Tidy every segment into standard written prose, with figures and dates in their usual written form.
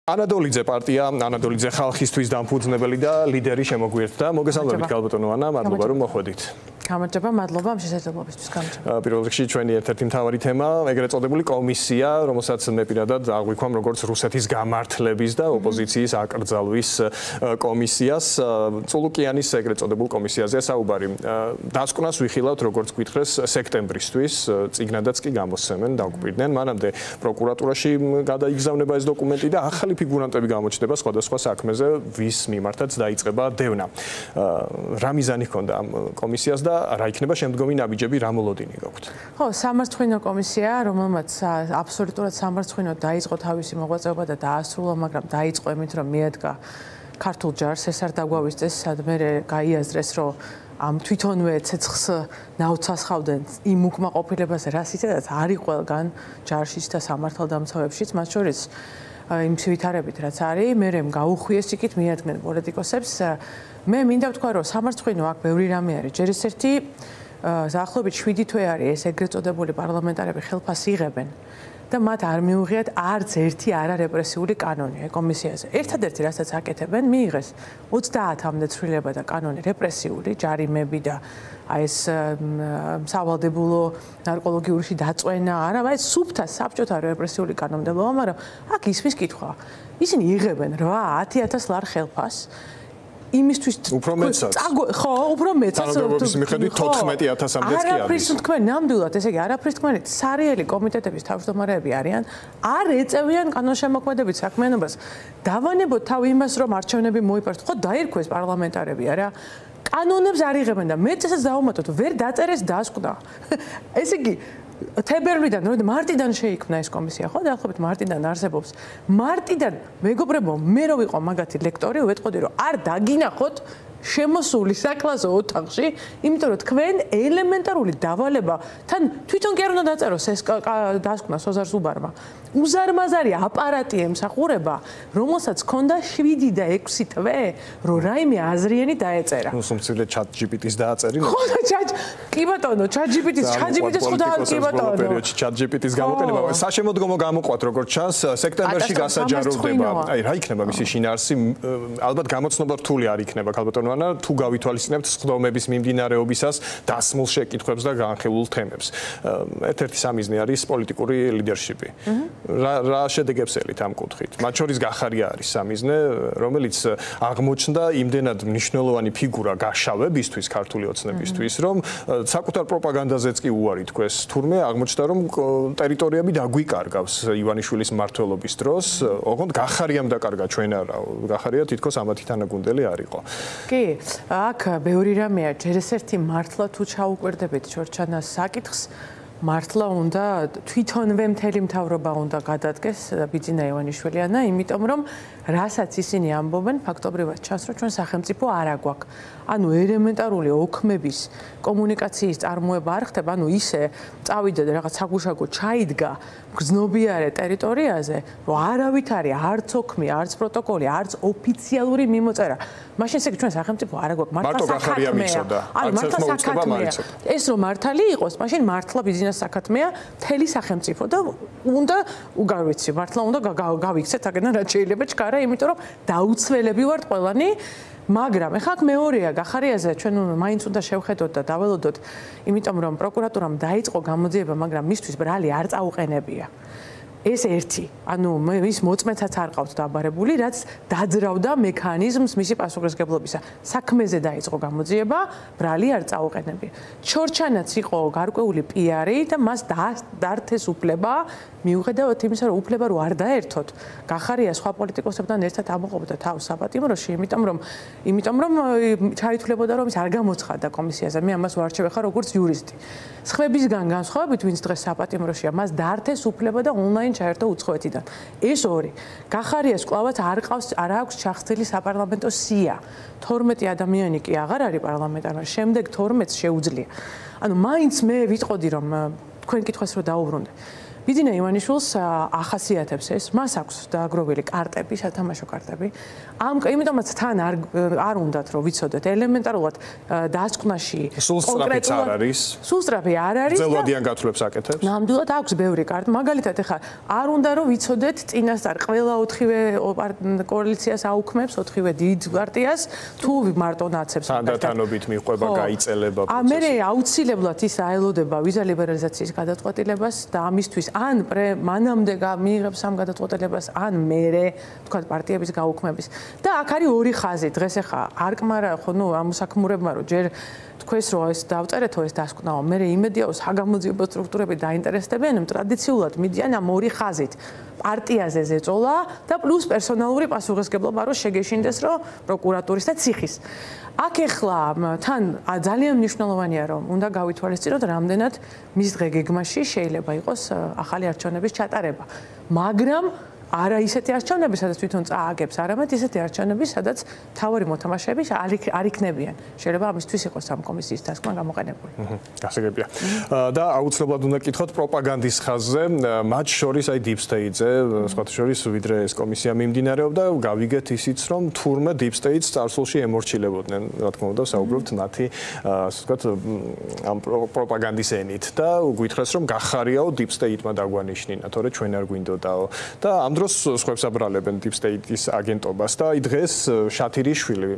ანადოლიძე პარტია, ანადოლიძე ხალხისთვის დამფუძნებელი და ლიდერი შემოგვიერთდა. მოგესალმებით გალბატონო ანა, მადლობა რომ მოხვედით. გამარჯობა, მადლობა ამ შესაძლებლობისთვის. გამარჯობა. პირველ რიგში ჩვენი ერთ-ერთი მთავარი თემა, ეგრეთ წოდებული კომისია, რომელსაც მე პირადად აღვიქვამ როგორც რუსეთის გამართლების და ოპოზიციის აკრძალვის კომისიას. წულუკიანის ეგრეთ წოდებულ კომისიაზეა საუბარი. დასკვნას ვიხილავთ როგორც გითხრეს სექტემბრისთვის, წიგნადაც კი გამოსცემენ, დაგვირდნენ. მანამდე პროკურატურაში გადაიგზავნება ეს დოკუმენტი და ახალი ფიგურანტები გამოჩნდება სხვადასხვა საქმეზე, ვის მიმართაც დაიწყება დევნა. რა მიზანი ჰქონდა ამ კომისიას და რა იქნება შემდგომი ნაბიჯები, რა მოლოდინი გაქვთ? ხო, სამარცხვინო კომისია, რომელმაც აბსოლუტურად სამარცხვინოდ დაიწყო თავისი მოღვაწეობა და დაასრულა, მაგრამ დაიწყო იმით, რომ მიადგა ქართულ ჯარს, ეს არ დაგვავიწყდეს, სადმე გაიაზრეს, რომ ამ თვითონვე ცეცხლს ნაუცახავდნენ იმ უკმაყოფილებაზე, რაც ისედაც არის ყველგან ჯარშიც და სამართალდამცავებშიც, მათ შორის იმ ვითარებით რაც არის, მე გაუხვიეს იქით მიადგნენ პოლიტიკოსებს. მე მინდა ვთქვა, რომ სამარცხვინო აქ ბევრი რამე არის. ჯერ ერთი დაახლოებით 7 თვე არის ეს ეგრეთ წოდებული პარლამენტარები ხელფასს იღებენ და მათ არ მიუღიათ არც ერთი არარეპრესიული კანონი კომისიაზე. ერთადერთი რასაც აკეთებენ, მიიღეს 30-მდე ცვლილება და კანონი რეპრესიული, ჯარიმები და აი ეს სავალდებულო ნარკოლოგიურში დაწვენა, არა, აი სუფთა საბჭოთა რეპრესიული კანონმდებლობა, მაგრამ აქ ისმის კითხვა. ისინი იღებენ 8-10,000 ლარ ხელფასს. იმისთვის უფრო მეცაც. ხო, უფრო მეცაც. თანამდებობის მიხედვით 14,000-მდეც კი არის. არაფრის თქვენ ნამდვილად, ესე იგი, არაფრის თქვენით სარიელი კომიტეტების თავმჯდომარეები არიან, არ ეწევიან კანონშემოქმედებით საქმიანობას. დავანებოთ თავი იმას, რომ არჩევნები მოიპაროთ, ხო, დაირქვეს პარლამენტარები, არა? კანონებს არ იღებენ და მეცესაც დავუმატოთ, ვერ დაწერეს დასკვნა. ესე იგი, თებერვლიდან, მარტიდან შეიქმნა ეს კომისია, ხო? დაახლოებით მარტიდან არსებობს. მარტიდან, მეგობრებო, მე რო ვიყო მაგათი ლექტორი, ვეტყოდი, რომ არ დაგინახოთ შემოსული საკლასო ოთახში, იმიტომ რომ თქვენ ელემენტარული დავალება, თან თვითონ კი არ უნდა დაწეროს ეს დასკვნა სოზარ ზუბარმა. უზარმაზარი აპარატი ემსახურება, რომელსაც ჰქონდა 7 და 6 თვე, რომ რაიმე აზრიანი დაეწერა. ნუ სუმცირე ChatGPT-ს დააწერინა. ხო, კი ბატონო, ChatGPT-ს ხო და კი ბატონო. პერიოდში ChatGPT-ს გამოყენება, საშემოდგომო გამოყვათ, როგორც ჩანს, სექტემბერში გასაჯაროვდება. აი, რა იქნება მისი შინაარსი? ალბათ გამოცნობა რთული არ იქნება, ალბათ თუ გავითვალისწინებთ სხდომების მიმდინარეობისას დასმულ შეკითხვებს და განხილულ თემებს. ერთ-ერთი სამიზნე არის პოლიტიკური ლიდერშიპი. რა შედეგებს ელით ამ კუთხით? მათ შორის გახარია არის სამიზნე, რომელიც აღმოჩნდა იმდენად მნიშვნელოვანი ფიგურა გაშავებისთვის, ქართული ოცნებისთვის, რომ საკუთარ პროპაგანდაზეც კი უარი თქვეს. თურმე აღმოჩნდა, რომ ტერიტორიები დაგვიკარგავს ივანიშვილის მმართველობის დროს, ოღონდ გახარიამ დაკარგა, ჩვენ არა. გახარია თითქოს ამათი თანაგუნდელი არ იყო. კი, აქ ბევრი რამეა, ჯერ ერთი მართლა თუ ჩაუკვირდებით ჩორჩანას საკითხს, მართლა უნდა თვითონვე მთელი მთავრობა უნდა გადადგეს ბიძინა ივანიშვილიანა, იმიტომ რომ რასაც ისინი ამბობენ, ფაქტობრივად ჩანს, რომ ჩვენ სახელმწიფო არ აგვაქვს. ანუ ელემენტარული ოქმების კომუნიკაციის წარმოება არ ხდება, ანუ ისე წავიდა და რაღაც საგუშაგო ჩაიდგა გზნობიარე ტერიტორიაზე, რომ არავით არის არც ოქმი, არც პროტოკოლი, არც ოფიციალური მიმოწერა. მაშინ ესე იგი ჩვენ სახელმწიფო არ აგვაქვს, მართლა საკათმეა. ანუ მართლა საკათმეა. ეს რომ მართალი იყოს, მაშინ მართლა ბიზნეს საკათმეა, მთელი სახელმწიფო და უნდა უგავიცი, მართლა უნდა გავიქცეთ აქედან რაც შეიძლება ჩქარა, იმიტომ რომ დაუცველები ვართ ყველანი. მაგრამ ეხლა აქ მეორეა გახარიაზე, ჩვენ მაინც უნდა შევხედოთ და დაველოდოთ, იმიტომ რომ პროკურატურამ დაიწყო გამოძიება, მაგრამ მისთვის ბრალი არ წაუყენებია. ეს ერთი, ანუ ის მოწმეცაც არ ყავთ დაბარებული, რაც დაძრავდა მექანიზმს მისი პასუხისმგებლობისა. საქმეზე დაიწყო გამოძიება, ბრალი არ წაუყენებია. ჩორჩანაც იყო გარკვეული პიარი და მას დართეს უფლება, მიუხედავად იმისა, რომ უფლება რო არ დაერთოთ, გახარია სხვა პოლიტიკოსებთან ერთად ამოყობდა თავს საპატიმროში, იმიტომ რომ ჩაითვლებოდა, რომ ის არ გამოცხადდა კომისიაზე. მე ამას ვარჩევ ახლა როგორც იურისტი. სხვებისგან განსხვავებით, ვინც დღეს საპატიმროშია, მას დართეს უფლება და ონლაინ ჩაერთო უცხოეთიდან. ეს ორი. გახარიას კლავაც არ აქვს ჩახცილი საპარლამენტო სია. 12 ადამიანი კი აღარ არის პარლამენტარმა, შემდეგ 12-ს შეუძლია. ანუ მაინც მე ვიტყოდი, რომ თქვენ კითხვას რო დაუბრუნდე. ბიძინა ივანიშვილს ახასიათებს ეს, მას აქვს დააგროვილი კარტები, სათამაშო კარტები. Იმიტომაც თან არ უნდათ რომ ვიცოდეთ ელემენტარულად დასკვნაში კონკრეტულად არ არის. სულსწრაფი არ არის. ძელვადიან გათვლებს აკეთებს. ნამდვილად აქვს ბევრი კარტი. მაგალითად ეხლა არ უნდა რომ ვიცოდეთ წინასწარ ყველა 4-ვე კოალიციას აუქმებს 4-ვე დიდ პარტიას თუ მარტო ნაცებს. თანდათანობით მიყვება გაიწელება პროცესი. მე აუცილებლად ის აელოდება ვიზა ლიბერალიზაციის გადაწყვეტილებას და ამისთვის ან მანამდე მიიღებს ამ გადაწყვეტილებას ან მერე თქვა პარტიების გაუქმების. და აქ არის ორი ხაზი. დღეს ახლა არკმარა ხო ნუ ამ საქმურებმა რომ ჯერ თქვენს რომ ეს დავწერეთო ეს დასკვნაო, მე იმედიაო საგამოძიებო სტრუქტურები დაინტერესდებიან, ტრადიციულად მიდიან ამ ორი ხაზით. პარტიაზე ზეწოლა და პლუს პერსონალური პასუხისმგებლობა რომ შეგეშინდეს რომ პროკურატურის და ციხის. აქ ახლა თან ძალიან მნიშვნელოვანია რომ უნდა გავითვალისწინოთ რამდენად მის დღე-გეგმაში შეიძლება იყოს ახალი არჩევნების ჩატარება. მაგრამ არა ისეთი არჩევნები, სადაც თვითონ წააგებს, არამედ ისეთი არჩევნები, სადაც მთავარი მოთამაშეები არ იქნებიან. შეიძლება ამისთვის იყოს ამ კომისიის დასკვნა გამოყენებული. გასაგებია. და აუცილებლად უნდა გკითხოთ პროპაგანდის ხაზზე, მათ შორის აი Deep State-ზე, სხვათა შორის ვიდრე ეს კომისია მიმდინარეობდა, გავიგეთ ისიც, რომ თურმე Deep State-ს წარსულში ემორჩილებოდნენ, რა თქმა უნდა, საუბრობთ მათი, ასე ვთქვათ, ამ პროპაგანდის ენით და გითხრას, რომ გახარიაო Deep State-მა დაგვანიშნინა, თორე ჩვენ არ გვინდოდაო. და ამ დროს სხვებს აბრალებენ Deep State-ის აგენტობას და აი დღეს შათირიშვილი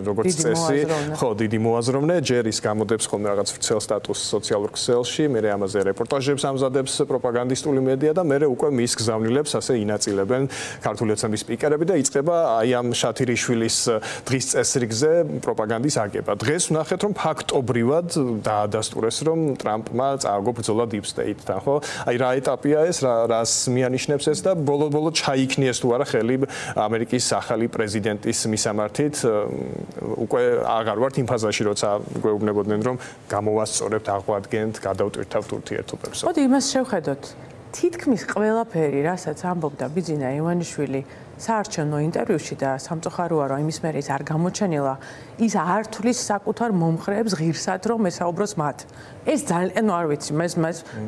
როგორც წესი, ხო, დიდი მოაზროვნე, ჯერ ის გამოდებს ხოლმე რაღაც ვრცელ სტატუსს სოციალურ ქსელში, მე ამაზე რეპორტაჟებს ამზადებს პროპაგანდისტული მედია და მე უკვე მის გზავნილებს ასე ინაწილებენ ქართული ოცნების სპიკერები და იწყება აი ამ შათირიშვილის დღის წესრიგზე პროპაგანდის აგება. დღეს ვნახეთ, რომ ფაქტობრივად დაადასტურეს, რომ ტრამპმა წააგო ბრძოლა Deep State-თან, ხო? აი რა ეტაპია ეს, რას მიანიშნებს ეს და ბოლო-ბოლო ჩაიქნიეს თუ არა ხელი ამერიკის ახალი პრეზიდენტის მისამართით უკვე აღარ ვართ იმ ფაზაში როცა გვეუბნებოდნენ რომ გამოვასწორებთ აღვადგენთ გადავტვირთავთ ურთიერთობებს. მოდი იმას შევხედოთ. თითქმის ყველაფერი, რასაც ამბობდა ბიძინა ივანიშვილი საარჩევნო ინტერვიუში და სამწუხაროა რომ იმის მერე ის არ გამოჩენილა, ის არ თulis საკუთარ მომხრეებს ღირსად რომ ესაუბროს მათ. ეს ძალიან არ ვიცი,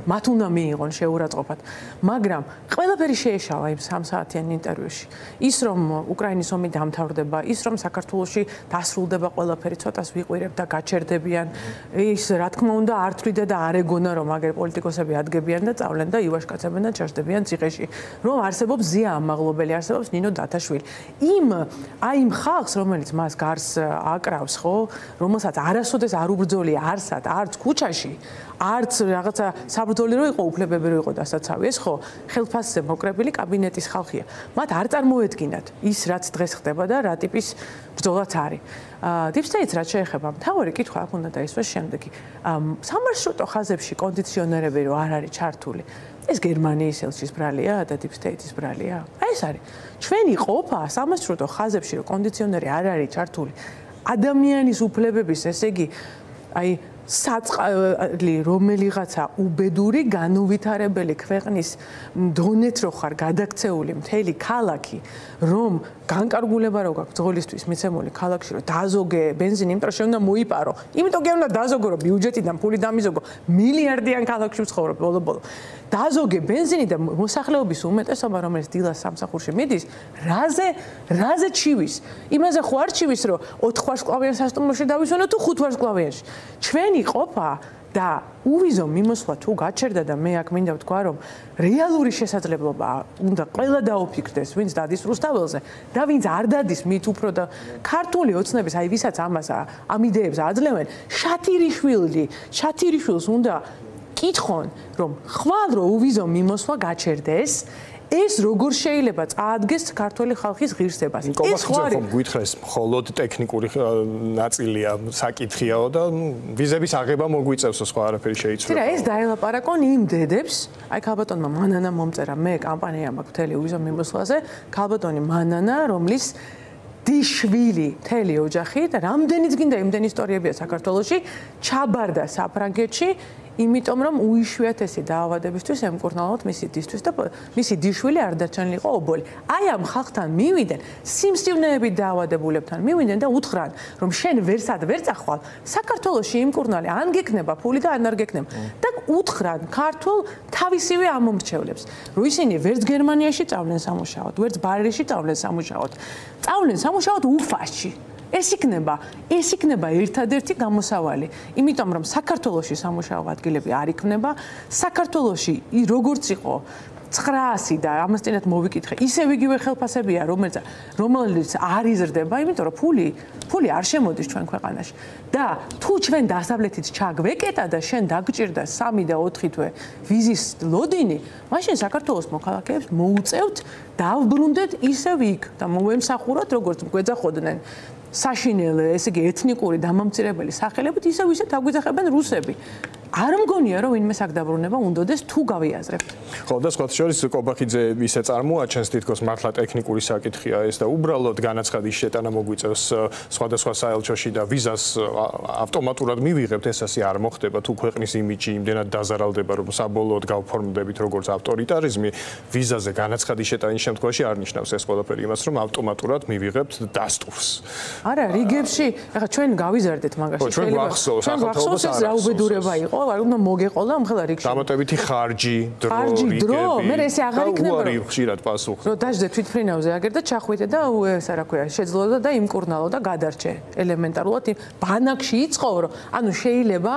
მათ უნდა მიიღონ შეურაცხყოფად. მაგრამ ყველაფერი შეეშალა იმ 3 საათიან ინტერვიუში. ის რომ უკრაინის ომი დამთავრდება, ის რომ საქართველოში დასრულდება ყველაფერი, ცოტას ვიყვირებ და გაჩერდებიან. ის რა თქმა უნდა არ თვლიდა და არ ეგონა რომ აგერ პოლიტიკოსები ადგებიან და წავლენ და ივაშკაცებენ და ჩაждდებიან ციხეში. რომ არსებობს ზია ამაღლობელი, არსებობს ნინო დათაშვილი. იმ ხალხს, რომელიც მას გარს აკრავს, ხო, რომელსაც არასოდეს არ უბრძოლია არსად, არც ქუჩაში, არც რაღაცა საბრძოლო რო იყო, უფლებები რო იყო დასაცავი, ეს ხო, ხელფასზე მოკრებილი კაბინეტის ხალხია. მათ არ წარმოედგინათ ის, რაც დღეს ხდება და რა ტიპის ბრძოლაც არის. Deep State-ს რაც შეეხება, მთავარი კითხვა აქ უნდა დაისვას შემდეგი. სამარშრუტო ხაზებში კონდიციონერები რო არ არის ჩართული, ეს გერმანიის ელჩის ბრალია და Deep State-ის ბრალია? აი ეს არის. ჩვენი ყოფა სამარშრუტო ხაზებში რო კონდიციონერი არ არის ჩართული, ადამიანის უფლებების, ესე იგი, აი საწყალი რომელიღაცა უბედური განუვითარებელი ქვეყნის დონეთ რო ხარ გადაქცეული მთელი ქალაქი, რომ განკარგულება რო გაქვს ძღოლისთვის მიცემული ქალაქში რომ დაზოგე ბენზინი, იმიტომ რომ უნდა მოიპარო. იმიტომ კი უნდა დაზოგო რომ ბიუჯეტიდან ფული დამიზოგო, მილიარდიან ქალაქში ვცხოვრობ ბოლო-ბოლო. დაზოგე ბენზინი და მოსახლეობის უმეტესობა რომელიც დილას სამსახურში მიდის, რაზე ჩივის? იმაზე ხო არ ჩივის რომ 4 ვარსკვლავიან სასტუმროში დავისვენო თუ 5 ვარსკვლავიანში. ჩვენი ყოფა და უვიზო მიმოსვლა თუ გაჩერდა და მე აქ მინდა ვთქვა რომ რეალური შესაძლებლობა უნდა ყველა დაუფიქრდეს ვინც დადის რუსთაველზე და ვინც არ დადის მით უფრო და ქართული ოცნების აი ვისაც ამას ამ იდეებს აძლევენ შათირიშვილს უნდა კითხონ რომ ხვალ რო უვიზო მიმოსვლა გაჩერდეს ეს როგორ შეიძლება წაადგეს ქართული ხალხის ღირსებას. ეს ხო არის გითხრეს მხოლოდ ტექნიკური ნაწილია, საკითხიაო და ვიზების აღება მოგვიწევსო სხვა არაფერი შეიცვლება. ეს დაელაპარაკონ იმ დედებს, აი ქალბატონმა მანანა მომწერა, მე კამპანია მაქვს მთელი უვიზო მიმოსვლაზე, ქალბატონი მანანა, რომლის დიშვილი მთელი ოჯახი და რამდენიც გინდა იმდენი ისტორიებია საქართველოში, ჩაბარდა საფრანგეთში იმიტომ რომ უიშვიათესი დაავადებისთვის ემკურნალოთ მისი დისთვის და მისი დიშვილი არ დარჩენილიყო ობოლი. აი ამ ხალხთან მივიდნენ, სიმსივნეებით დაავადებულებთან მივიდნენ და უთხრან, რომ შენ ვერსად ვერ წახვალ, საქართველოში იმკურნალი ან გექნება ფული და ან არ გექნება. და უთხრან ქართულ თავისივე ამომრჩევლებს, რომ ისინი ვერც გერმანიაში წავლენ სამუშაოდ, ვერც ბარერში წავლენ სამუშაოდ. წავლენ სამუშაოდ უფაში. ეს იქნება ერთადერთი გამოსავალი. იმიტომ რომ საქართველოში სამუშაო ადგილები არ იქნება, საქართველოში როგორც იყო 900 და ამასთანავე მოვიკითხე, ისევ იგივე ხელფასებია, რომელიც არ იზრდება, იმიტომ რომ ფული არ შემოდის ჩვენ ქვეყანაში. და თუ ჩვენ დასავლეთით ჩაგვეკეტა და შენ დაგჭირდა 3 და 4 თვე ვიზის ლოდინი, მაშინ საქართველოს მოქალაქეებს მოუწევთ დავბრუნდეთ ისევ იქ და მოემსახუროთ, როგორც გვეძახოდნენ საშინელ, ესე იგი ეთნიკური დამამცირებელი სახელებით, ისევ დაგვიძახებენ რუსები. არ მგონია რომ ვინმე საკდაბრუნება უნდადეს თუ გავიაზრებთ. ხო და სხვა შორის კობახიძე ისე წარმოაჩენს თითქოს მართლა ტექნიკური საკითხია ეს და უბრალოდ განაცხადის შეტანა მოგვიწევს სხვადასხვა საელჩოში და ვიზას ავტომატურად მივიღებთ, ეს ასე არ მოხდება თუ ქვეყნის იმიჯი იმდენად დაზარალდება რომ საბოლოოდ გავფორმდებით როგორც ავტორიტარიზმი, ვიზაზე განაცხადის შეტანის შემთხვევაში არ ნიშნავს ეს ყველაფერი იმას რომ ავტომატურად მივიღებთ დასტურს. არა, რიგებში, ახლა ჩვენ გავიზარდეთ მაგაში შეიძლება. ჩვენ გვახსოვს ეს რაუბედურება იყო. არ უნდა მოგეყოლა მხელა რიგში. დამატებითი ხარჯი, დრო, მე ესე აღარ იქნება. უარი ხშირად პასუხი. რომ დაждდე თვითფრინავზე აგერ და ჩახვიდე და ეს რა ქვია, შეძლო და იმკურნალო და გადარჩე. ელემენტარულად ბანაკში იცხოვრო. ანუ შეიძლება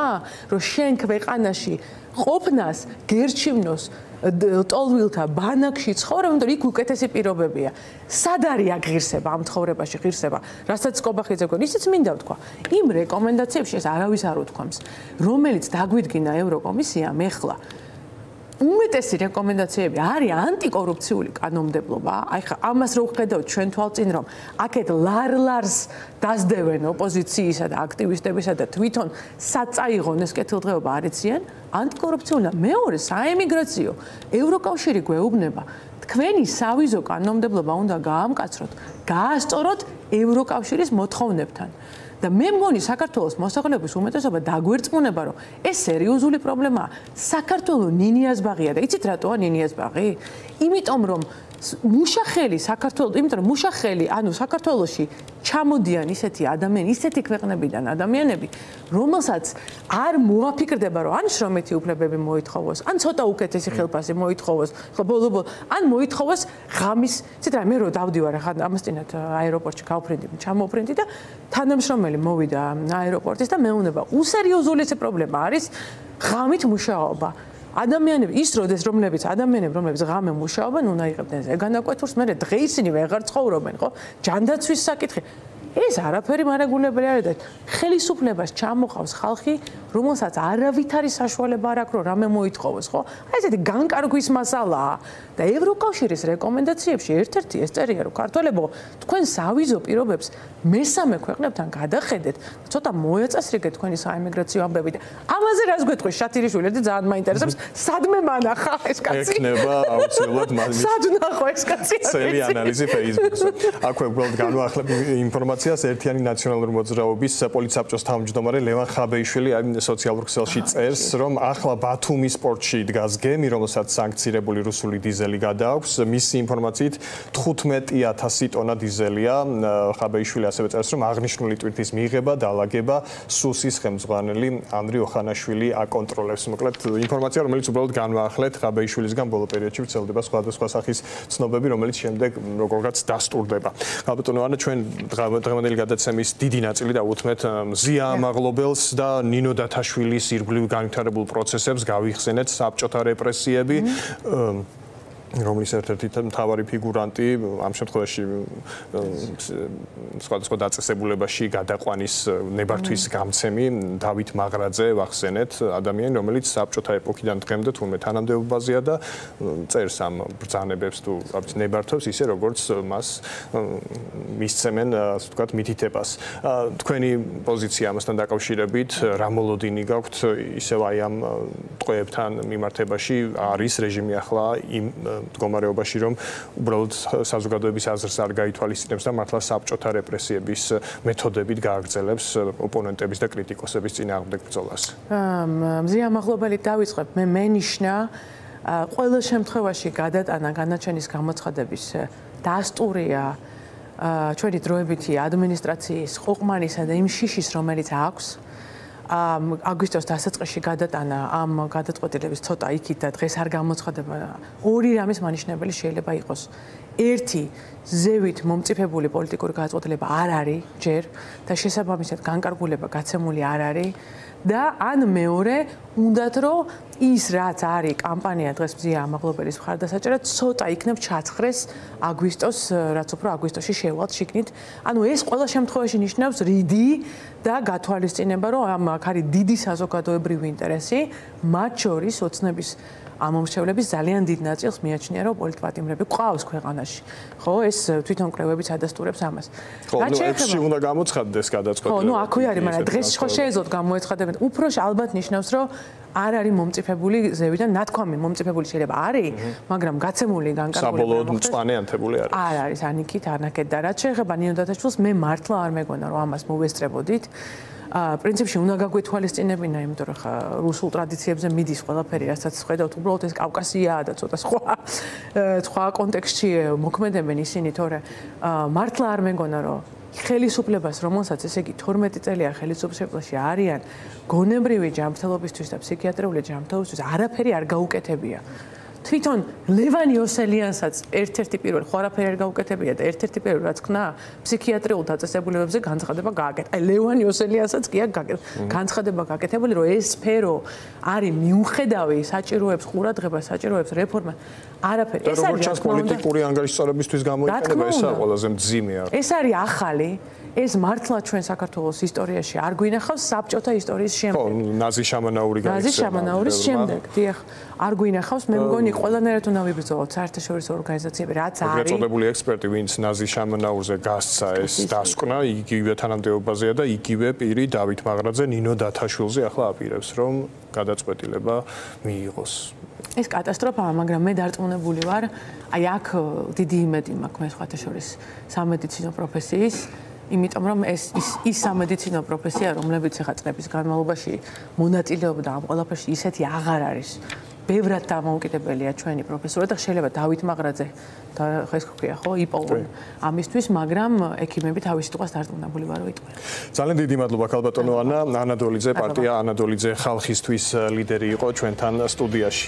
რომ შენ ქვეყანაში ყოფნას გერჩივნოს ტოლვილთა ბანაკში ცხოვრება, იმიტომ იქ უკეთესი პირობებია. სად არის აქ ღირსება, ამ ცხოვრებაში ღირსება, რასაც კობახიძე გქონდა, ისიც მინდა ვთქვა. იმ რეკომენდაციებში ეს არავის არ უთქვამს, რომელიც დაგვიდგინა ევროკომისიამ ეხლა. უმეტესი რეკომენდაციები არის ანტიკორუფციული კანონმდებლობა. აი ხა ამას რო ვხედავთ ჩვენ თვალწინ რომ აქეთ ლარლარს დასდევენ ოპოზიციისა და აქტივისტებისა და თვითონ საწაიღონ ეს კეთილდღეობა არ იციან, ანტიკორუფციული. მეორე, საემიგრაციო. ევროკავშირი გვეუბნება, თქვენი სავიზო კანონმდებლობა უნდა გაამკაცროთ, გაასწოროთ ევროკავშირის მოთხოვნებთან. და მე მგონი საქართველოს მოსახლეობის უმეტესობა დაგვერწმუნება, რომ ეს სერიოზული პრობლემაა. საქართველოს ნინიას ბაღია და იცით რატოა ნინიას ბაღი? იმიტომ რომ მუშახელი, ანუ საქართველოში ჩამოდიან ისეთი ადამიანები, ისეთი ქვეყნებიდან ადამიანები, რომელსაც არ მოაფიქრდება, რომ ან შრომითი უფლებები მოითხოვოს, ან ცოტა უკეთესი ხელფასი მოითხოვოს, ხო ბოლო-ბოლო, ან მოითხოვოს ღამის, იცით რა, მე რო დავდივარ ახლა ამასთანავე აეროპორტში ჩამოვფრინდი და თანამშრომელი მოვიდა აეროპორტის და მეუბნება, უსერიოზული ეს პრობლემა არის ღამით მუშაობა. ადამიანები რომლებიც ღამე მუშაობენ, უნდა იღებდნენ ზეგანაკვეთურს, მერე დღე ისინი ვეღარ ცხოვრობენ, ხო? ჯანდაცვის საკითხი. ეს არაფერი მარაგულებელი არ არის. ხელისუფლებას ჩამოყავს ხალხი, რომელსაც არავითარი საშუალება არ აქვს, რომ რამე მოითხოვოს, ხო? აი ესეთი განკარგვის მასალაა. და ევროკავშირის რეკომენდაციებში ერთ-ერთი ეს წერია, რომ ქართველებო, თქვენ სავიზო პირობებს მესამე ქვეყნებთან გადახედეთ, ცოტა მოეწესრიგეთ თქვენი საემიგრაციო ამბები და ამაზე რას გვეტყვი შათირიშვილი და ძალიან მაინტერესებს, სადმე მანახა ეს კაცი? ეკნება აუცილებლად მაგის. სად ნახო ეს კაცი? წელი ანალიზი Facebook-ზე. აქვე უბრალოდ განვახლებ ინფორმაციას ერთიანი ნაციონალური მოძრაობის პოლიცსაბჭოს თავმჯდომარე ლევან ხაბეიშვილი სოციალურ ქსელში წერს, რომ ახლა ბათუმის პორტში დგას გემი, რომელსაც სანქცირებული რუსული დიზელი გადააქვს. მისი ინფორმაციით 15,000 ტონა დიზელია. ხაბეიშვილი ასევე წერს, რომ აღნიშნული ტვირთის მიღება და ალაგება სუსის ხელმძღვანელი ანდრე ოხანაშვილი აკონტროლებს. მოკლედ ინფორმაცია, რომელიც უბრალოდ განვაახლეთ ხაბეიშვილისგან ბოლო პერიოდში ვრცელდება სხვადასხვა სახის ცნობები, რომელიც შემდეგ როგორღაც დასტურდება. ალბათო ანა ჩვენ დღევანდელი გადაცემის დიდი ნაწილი დავუთმეთ მზია ამაღლობელს და ნინო დათაშვილის ირგვლივ განვითარებულ პროცესებს გავიხსენეთ საბჭოთა რეპრესიები. რომლის ერთ-ერთი მთავარი ფიგურანტი ამ შემთხვევაში სხვადასხვა დაწესებულებაში გადაყვანის ნებართვის გამცემი დავით მაღრაძე ვახსენეთ, ადამიანი, რომელიც საბჭოთა ეპოქიდან დღემდე თურმე თანამდებობაზეა და წერს ამ ბრძანებებს თუ ნებართვებს ისე როგორც მას მისცემენ, ასე ვთქვათ, მითითებას. თქვენი პოზიცია ამასთან დაკავშირებით რა მოლოდინი გაქვთ ისევ აი ამ ტყვეებთან მიმართებაში? არის რეჟიმი ახლა იმ მდგომარეობაში, რომ უბრალოდ საზოგადოების აზრს არ გაითვალისწინებს და მართლა საბჭოთა რეპრესიების მეთოდებით გააგრძელებს ოპონენტების და კრიტიკოსების წინააღმდეგ ბრძოლას. მზია მაღლობელი დავიწყებ, მე მენიშნა ყველა შემთხვევაში გადატანა განაჩენის გამოცხადების დასტურია ჩვენი დროებითი ადმინისტრაციის ყოყმანისა და იმ შიშის, რომელიც აქვს აგვისტოს დასაწყისში გადატანა ამ გადაწყვეტილების ცოტა იქით და დღეს არ გამოცხადება ორი რამის მანიშნებელი შეიძლება იყოს. ერთი ზევით მომწიფებული პოლიტიკური გადაწყვეტილება არ არის ჯერ და შესაბამისად განკარგულება გაცემული არ არის და ან მეორე უნდათ რომ ის რაც არის კამპანია დღეს მზია ამაღლობელის მხარდასაჭერად ცოტა იქნებ ჩაცხრეს აგვისტოს რაც უფრო აგვისტოში შევალთ შიგნით ანუ ეს ყველა შემთხვევაში ნიშნავს რიდი და გათვალისწინება რომ ამ აქ არის დიდი საზოგადოებრივი ინტერესი მათ შორის ოცნების ამომრჩევლების ძალიან დიდ ნაწილს მიაჩნია რომ პოლიტპატიმრები ყავს ქვეყანაში. ხო, ეს თვითონ კრებებიც ადასტურებს ამას. ხო, ნუ ექსში უნდა გამოცხადდეს გადაწყვეტილება. ხო, ნუ აქვე არის, მაგრამ დღეს ხო შეეძლოთ გამოეცხადებინათ. უფრო ალბათ ნიშნავს რომ არ არის მომწიფებული ზევიდან ნათქვამი მომწიფებული შეიძლება არის, მაგრამ გაცემული განკარგულება საბოლოოდ მწვანე ანთებული არის. არ არის ანიქით ანაკეთ და რაც შეეხება ნინო დათაშვილს მე მართლა არ მეგონა რომ ამას მოვესწრებოდით. პრინციპში უნდა გაგვეთვალისწინებინა, იმიტომ რომ ხა რუსულ ტრადიციებზე მიდის ყველაფერი, რასაც ხედავთ, უბრალოდ ეს კავკასიაა და ცოტა სხვა კონტექსტში მოქმედებენ ისინი, თორე მართლა არ მეგონა რომ ხელისუფლებას, რომელსაც ესე იგი 12 წელია ხელისუფლებაში არიან, გონებრივი ჯანმრთელობისთვის და ფსიქიატრიული ჯანმრთელობისთვის არაფერი არ გაუკეთებია. თვითონ ლევან იოსელიანსაც ერთ-ერთი პირველი ხო არაფერი არ გაუკეთებია და ერთ-ერთი პირველი რაც ქნა ფსიქიატრიულ დაწესებულებებზე განცხადება გააკეთა. აი ლევან იოსელიანსაც კი აქვს განცხადება გააკეთებული რომ ეს სფერო არის მიუხედავი საჭიროებს ყურადღებას, საჭიროებს რეფორმა. არაფერი. ეს არის როგორც პოლიტიკური ანგარიშსწორებისთვის გამოიყენება, ესაა ყველაზე მძიმე. ეს არის ახალი ეს მართლა ჩვენ საქართველოს ისტორიაში არ გვინახავს საბჭოთა ისტორიის შემდეგ. ხო, ნაზი შამანაური გაიქცევა. ნაზი შამანაურის შემდეგ, დიახ, არ გვინახავს, მე მგონი ყველანაირად უნდა ვიბრძოლოთ საერთაშორისო ორგანიზაციები, რაც არის. ეგრეთ წოდებული ექსპერტი, ვინც ნაზი შამანაურზე გასცა ეს დასკვნა, იგივე თანამდებობაზეა და იგივე პირი დავით მაღრაძე ნინო დათაშვილზე ახლა აპირებს, რომ გადაწყვეტილება მიიღოს. ეს კატასტროფაა, მაგრამ მე დარწმუნებული ვარ, აი აქ დიდი იმედი მაქვს მე სხვათა შორის სამედიცინო პროფესიის იმიტომ რომ ეს სამედიცინო პროფესია, რომლებიც ახლა წლების განმავლობაში მონაწილეობდა ამ ყველაფერში, ისეთი აღარ არის. ბევრად დამოუკიდებელია ჩვენი პროფესორები და შეიძლება დავით მაღრაძე და ეს ქვია ხო იპოვონ ამისთვის, მაგრამ ექიმები თავის სიტყვას დარწმუნებული ვარო იტყვიან. ძალიან დიდი მადლობა ქალბატონო ანა, ანა დოლიძე, პარტია ანა დოლიძე ხალხისთვის ლიდერი იყო ჩვენთან სტუდიაში.